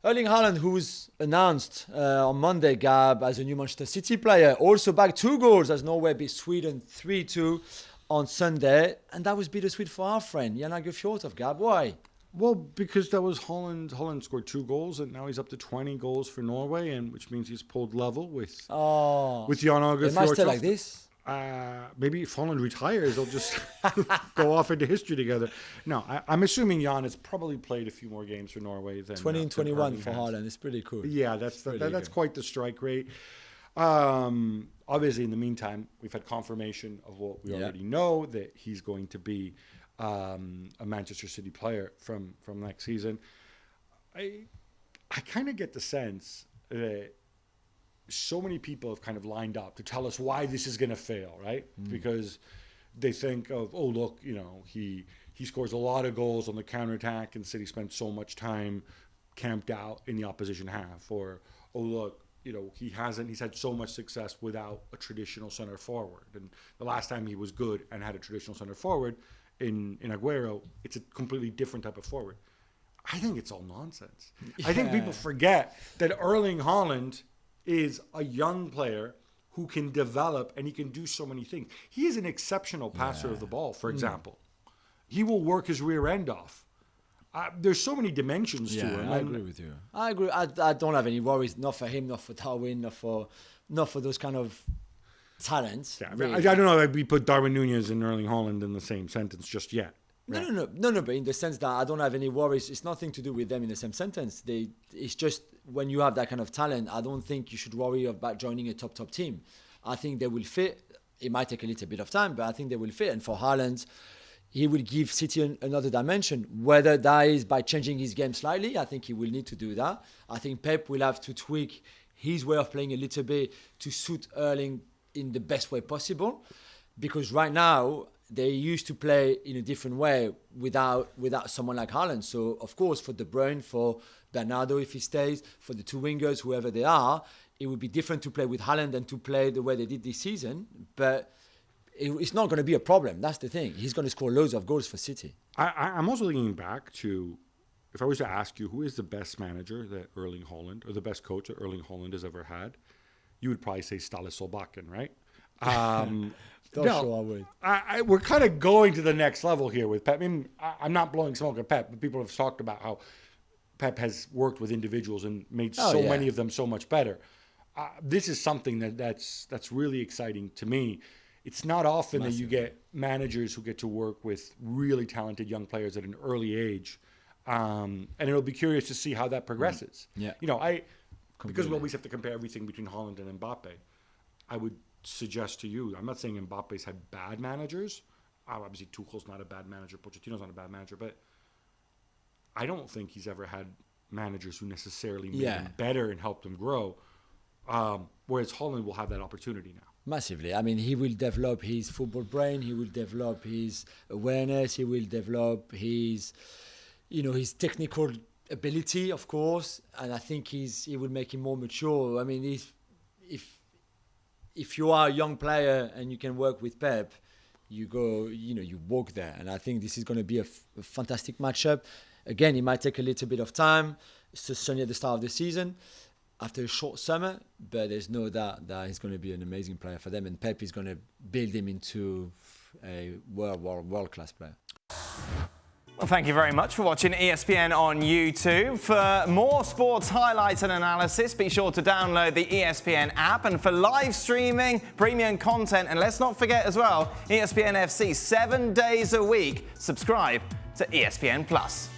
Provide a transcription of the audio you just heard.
Erling Haaland, who's announced on Monday, Gab, as a new Manchester City player, also bagged 2 goals as Norway beat Sweden 3-2 on Sunday. And that was bittersweet for our friend, Jan Fjordov, Gab. Why? Well, because that was Holland. Holland scored 2 goals, and now he's up to 20 goals for Norway, and which means he's pulled level with Jan Fjordov. It might stay like this. Maybe if Holland retires, they'll just go off into history together. No, I'm assuming Jan has probably played a few more games for Norway than 20 and 21 for Haaland. It's pretty cool. Yeah, that's quite the strike rate. Obviously, in the meantime, we've had confirmation of what we already know, that he's going to be a Manchester City player from next season. I kind of get the sense that so many people have kind of lined up to tell us why this is going to fail, right? Because they think of, oh, look, he scores a lot of goals on the counterattack and City spent so much time camped out in the opposition half. Or, oh, look, he's had so much success without a traditional center forward. And the last time he was good and had a traditional center forward in Aguero, it's a completely different type of forward. I think it's all nonsense. Yeah. I think people forget that Erling Haaland is a young player who can develop and he can do so many things. He is an exceptional passer of the ball, for example. He will work his rear end off. There's so many dimensions to him. I agree with you. I agree. I don't have any worries, not for him, not for Darwin, not for those kind of talents. Yeah, really. I don't know if we put Darwin Núñez and Erling Haaland in the same sentence just yet. Right? No, but in the sense that I don't have any worries, it's nothing to do with them in the same sentence. It's just when you have that kind of talent, I don't think you should worry about joining a top team. I think they will fit. It might take a little bit of time, but I think they will fit. And for Haaland, he will give City another dimension. Whether that is by changing his game slightly, I think he will need to do that. I think Pep will have to tweak his way of playing a little bit to suit Erling in the best way possible. Because right now, they used to play in a different way without someone like Haaland. So, of course, for De Bruyne, for Bernardo, if he stays, for the 2 wingers, whoever they are, it would be different to play with Haaland than to play the way they did this season. But it's not going to be a problem. That's the thing. He's going to score loads of goals for City. I'm also thinking back to, if I was to ask you, who is the best manager that Erling Haaland, or the best coach that Erling Haaland has ever had, you would probably say Ståle Solbakken, right? We're kind of going to the next level here with Pep. I mean, I'm not blowing smoke at Pep, but people have talked about how Pep has worked with individuals and made many of them so much better. This is something that's really exciting to me. It's not often that you get managers who get to work with really talented young players at an early age, and it'll be curious to see how that progresses. Yeah, because we always have to compare everything between Haaland and Mbappe. I would suggest to you, I'm not saying Mbappe's had bad managers. Obviously, Tuchel's not a bad manager. Pochettino's not a bad manager. But I don't think he's ever had managers who necessarily made him better and helped him grow. Whereas Haaland will have that opportunity now. Massively. I mean, he will develop his football brain. He will develop his awareness. He will develop his technical ability, of course. And I think he will make him more mature. I mean, if you are a young player and you can work with Pep, you go, you walk there. And I think this is going to be a fantastic matchup. Again, it might take a little bit of time. It's just only at the start of the season, after a short summer, but there's no doubt that he's going to be an amazing player for them. And Pep is going to build him into a world-class player. Well, thank you very much for watching ESPN on YouTube. For more sports highlights and analysis, be sure to download the ESPN app. And for live streaming, premium content, and let's not forget as well, ESPN FC 7 days a week. Subscribe to ESPN Plus.